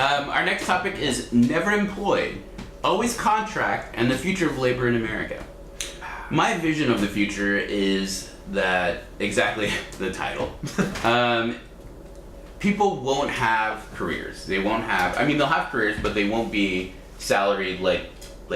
Our next topic is never employed, always contract, and the future of labor in America. My vision of the future is that exactly the title. People won't have careers. They won't have. I mean, they'll have careers, but they won't be salaried like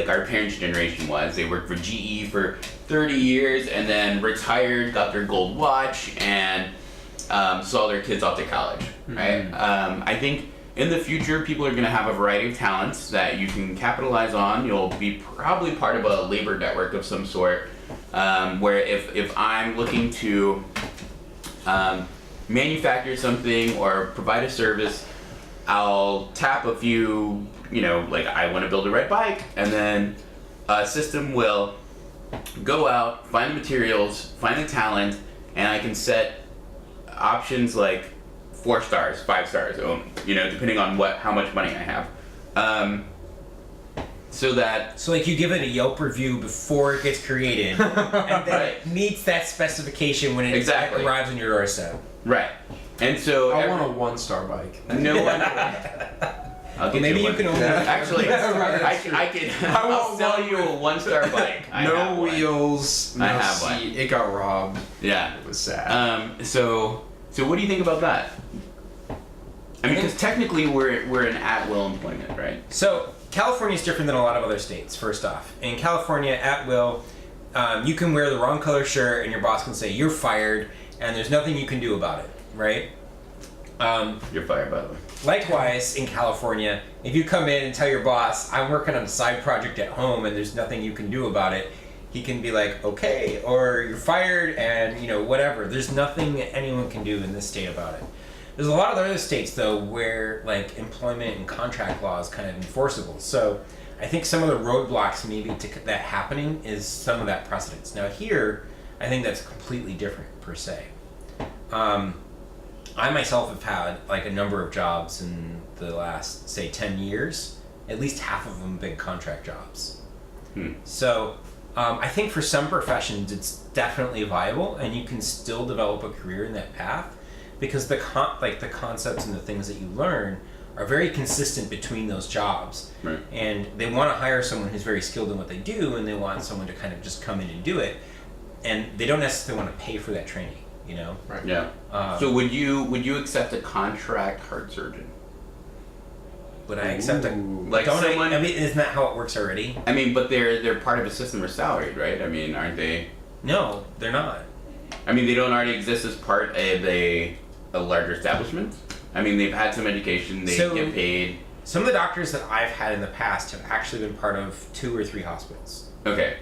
our parents' generation was. They worked for GE for 30 years and then retired, got their gold watch, and saw their kids off to college. Right? I think in the future, people are going to have a variety of talents that you can capitalize on. You'll be probably part of a labor network of some sort, where if I'm looking to manufacture something or provide a service, I'll tap a few, like I want to build a red bike, and then a system will go out, find the materials, find the talent, and I can set options like 4 stars, 5 stars, depending on how much money I have. So like you give it a Yelp review before it gets created, and then it meets that specification when it arrives on your doorstep. Right. And so I want a 1-star bike. No one. I'll get maybe you you can only actually. I'll sell you a 1-star bike. No wheels, no seat. It got robbed. Yeah. It was sad. So what do you think about that? I mean, because technically we're in at-will employment, right? So California is different than a lot of other states. First off, in California, at will, you can wear the wrong color shirt and your boss can say you're fired, and there's nothing you can do about it, right? You're fired, by the way. Likewise, in California, if you come in and tell your boss, I'm working on a side project at home and there's nothing you can do about it, he can be like, okay, or you're fired, and whatever. There's nothing that anyone can do in this state about it. There's a lot of other states, though, where like employment and contract law is kind of enforceable. So I think some of the roadblocks maybe to that happening is some of that precedence. Now here, I think that's completely different per se. I myself have had like a number of jobs in the last, say, 10 years. At least half of them have been contract jobs. So I think for some professions it's definitely viable, and you can still develop a career in that path, because the concepts and the things that you learn are very consistent between those jobs. Right. And they want to hire someone who's very skilled in what they do, and they want someone to kind of just come in and do it, and they don't necessarily want to pay for that training. Right. Yeah. So would you accept a contract heart surgeon? Would I accept isn't that how it works already? I mean, but they're part of a system or salaried, right? I mean, aren't they? No, they're not. I mean, they don't already exist as part of a larger establishment? I mean, they've had some education, they get paid. Some of the doctors that I've had in the past have actually been part of 2 or 3 hospitals. Okay.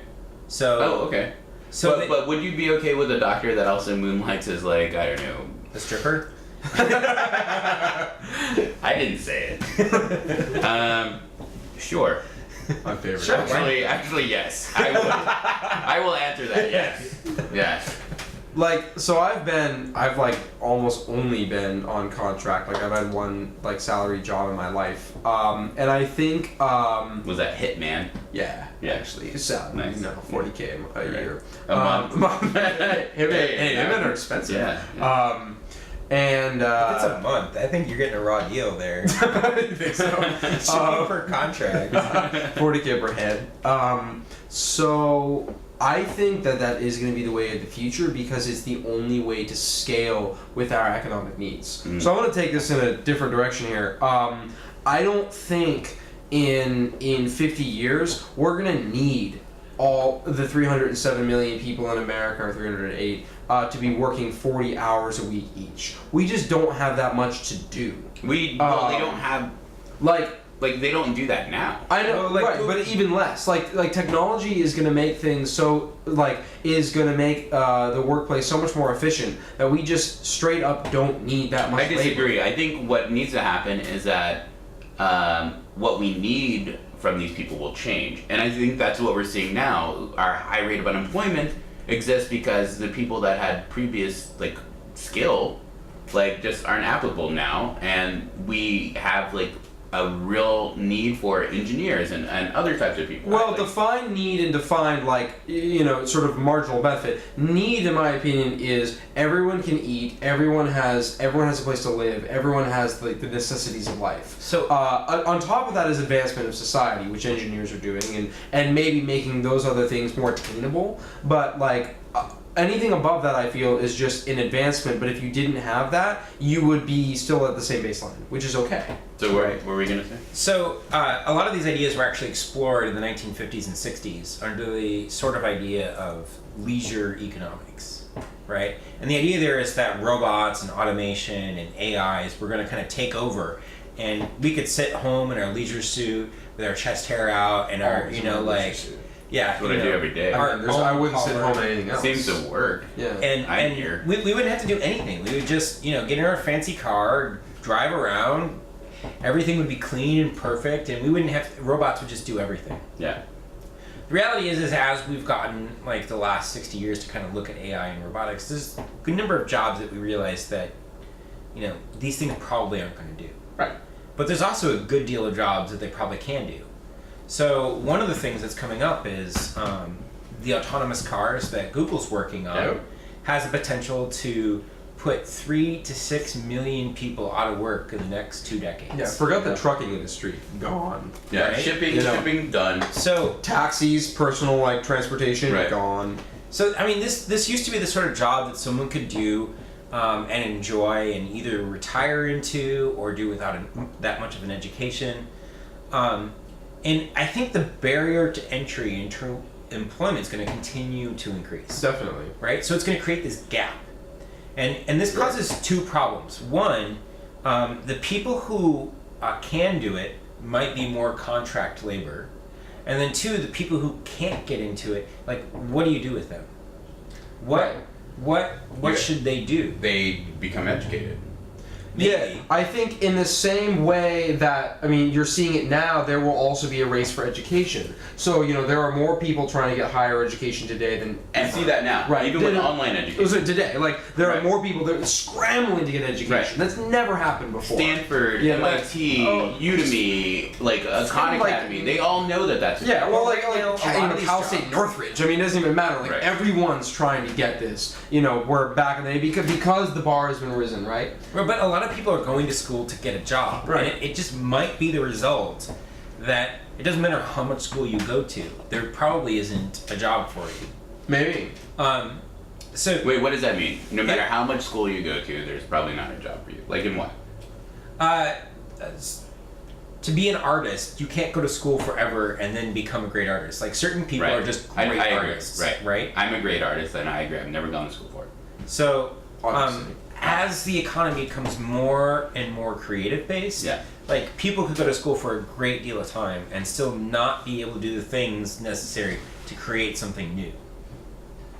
So. Oh, okay. So, but would you be okay with a doctor that also moonlights as, like, I don't know, a stripper? I didn't say it. Sure. My favorite. Sure. Actually, yes. I will answer that. Yes. Yes. Like, so I've like almost only been on contract. Like, I've had one like salary job in my life. And I think was that Hitman? Yeah. Actually, it's salary. Nice. $40K a year. A month. Hitmen are expensive. Yeah. And if it's a month, I think you're getting a raw deal there. I think so. Per contract. 40K per head. So I think that is going to be the way of the future, because it's the only way to scale with our economic needs. So I want to take this in a different direction here. I don't think in 50 years we're going to need all the 307 million people in America, or 308, to be working 40 hours a week each. We just don't have that much to do. They don't have like they don't do that now. I know, right? But even less. Like technology is going to make things is going to make the workplace so much more efficient that we just straight up don't need that much. I disagree. labor. I think what needs to happen is that what we need from these people will change, and I think that's what we're seeing now. Our high rate of unemployment exists because the people that had previous skill just aren't applicable now, and we have a real need for engineers and other types of people. Well, Like, define need and define, like, sort of marginal benefit. Need, in my opinion, is everyone can eat, everyone has a place to live, everyone has like the necessities of life. So On top of that is advancement of society, which engineers are doing, and maybe making those other things more attainable. But like anything above that, I feel, is just an advancement. But if you didn't have that, you would be still at the same baseline, which is okay. So what were we gonna say? So, a lot of these ideas were actually explored in the 1950s and 60s under the sort of idea of leisure economics, right? And the idea there is that robots and automation and AIs were going to kind of take over, and we could sit home in our leisure suit with our chest hair out and our, yeah, That's what I do every day. I wouldn't sit home on anything else. Seems to work. Yeah. And here. we wouldn't have to do anything. We would just, get in our fancy car, drive around. Everything would be clean and perfect, and we wouldn't have robots would just do everything. Yeah. The reality is as we've gotten like the last 60 years to kind of look at AI and robotics, there's a good number of jobs that we realize that, these things probably aren't going to do. Right. But there's also a good deal of jobs that they probably can do. So one of the things that's coming up is the autonomous cars that Google's working on has the potential to put 3 to 6 million people out of work in the next 2 decades. Yeah, forgot the trucking industry. Gone. Yeah. Right? Shipping done. So Taxis, personal like transportation, Right. gone. So I mean, this used to be the sort of job that someone could do and enjoy and either retire into or do without that much of an education. And I think the barrier to entry into employment is going to continue to increase. Definitely. Right? So it's going to create this gap. And this causes two problems. One, the people who can do it might be more contract labor. And then two, the people who can't get into it, like, what do you do with them? What should they do? They become educated. Yeah, I think in the same way that, you're seeing it now, there will also be a race for education. So, there are more people trying to get higher education today than And ever. see that now. Right. Even with online education. So today, like, there are Right. more people that are scrambling to get education. Right. That's never happened before. Stanford, Yeah, MIT, like, Udemy, like Khan like- Academy, they all know that that's Yeah, well, like a lot of these Cal State jobs. Northridge. It doesn't even matter. Like, Right. everyone's trying to get this. We're back in the day because the bar has been risen, right? But a lot of people are going to school to get a job. Right. And it just might be the result that it doesn't matter how much school you go to, there probably isn't a job for you. Maybe. So Wait, what does that mean? No matter how much school you go to, there's probably not a job for you. Like in what? to be an artist, you can't go to school forever and then become a great artist. Like certain people Right. are just I great agree. artists, Right. right? I'm a great artist, and I agree. I've never gone to school for it. So Obviously. as the economy becomes more and more creative based, Yeah. like people could go to school for a great deal of time and still not be able to do the things necessary to create something new.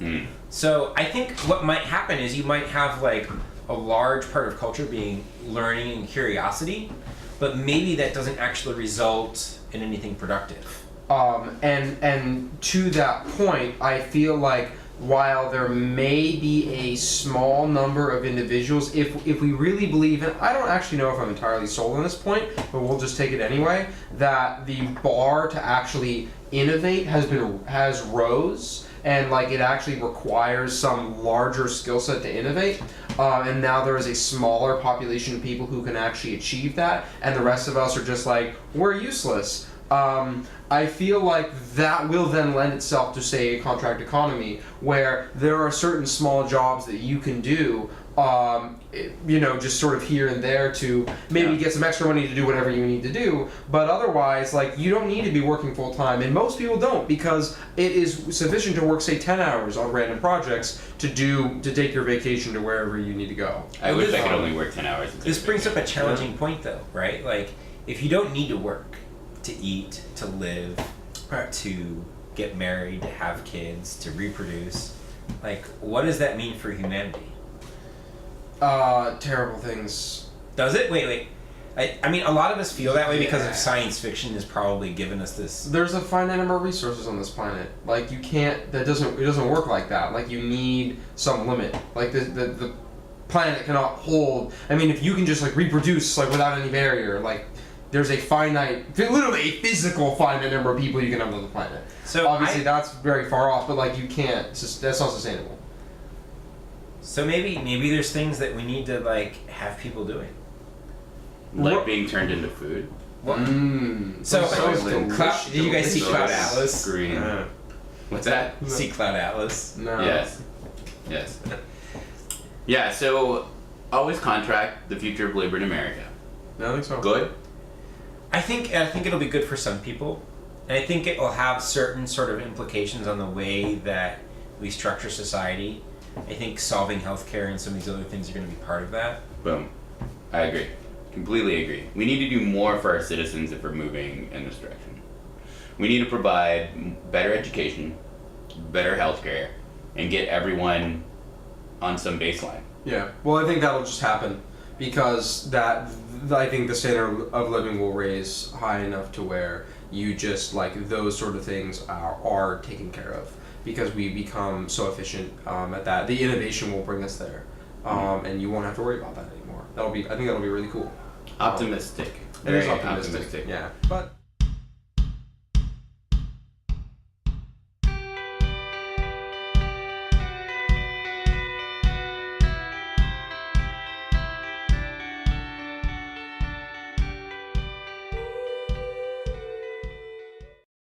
Mm. So I think what might happen is you might have like a large part of culture being learning and curiosity, but maybe that doesn't actually result in anything productive. And to that point, I feel like while there may be a small number of individuals, if we really believe, and I don't actually know if I'm entirely sold on this point, but we'll just take it anyway, that the bar to actually innovate has rose, and like it actually requires some larger skill set to innovate, and now there is a smaller population of people who can actually achieve that, and the rest of us are just like, we're useless. I feel like that will then lend itself to, say, a contract economy where there are certain small jobs that you can do, just sort of here and there to maybe get some extra money to do whatever you need to do, but otherwise, like, you don't need to be working full time, and most people don't, because it is sufficient to work, say, 10 hours on random projects to take your vacation to wherever you need to go. I wish I could only work 10 hours. This brings up a challenging point though, right? Like if you don't need to work to eat, to live, to get married, to have kids, to reproduce, like what does that mean for humanity? Terrible things. Does it? Wait. I mean, a lot of us feel that way because of science fiction has probably given us this. There's a finite number of resources on this planet. Like, it doesn't work like that. Like, you need some limit. Like, the planet cannot hold, if you can just, like, reproduce, like, without any barrier, like, there's a finite, literally a physical finite number of people you can have on the planet. So Obviously, that's very far off, but like you can't. That's not sustainable. So maybe there's things that we need to like have people doing. Like being turned into food. So delicious. did you guys see Cloud Delicious. Atlas? Green. What's that? See Cloud Atlas? No. Yes. Yeah, so always contract the future of labor in America. No, I think so. Good? I think it'll be good for some people, and I think it will have certain sort of implications on the way that we structure society. I think solving healthcare and some of these other things are going to be part of that. Boom. I agree. Completely agree. We need to do more for our citizens if we're moving in this direction. We need to provide better education, better healthcare, and get everyone on some baseline. Yeah. Well, I think that'll just happen because I think the standard of living will raise high enough to where you just like those sort of things are taken care of because we become so efficient at that. The innovation will bring us there, and you won't have to worry about that anymore. I think that'll be really cool. Optimistic. It is Very optimistic. Yeah. But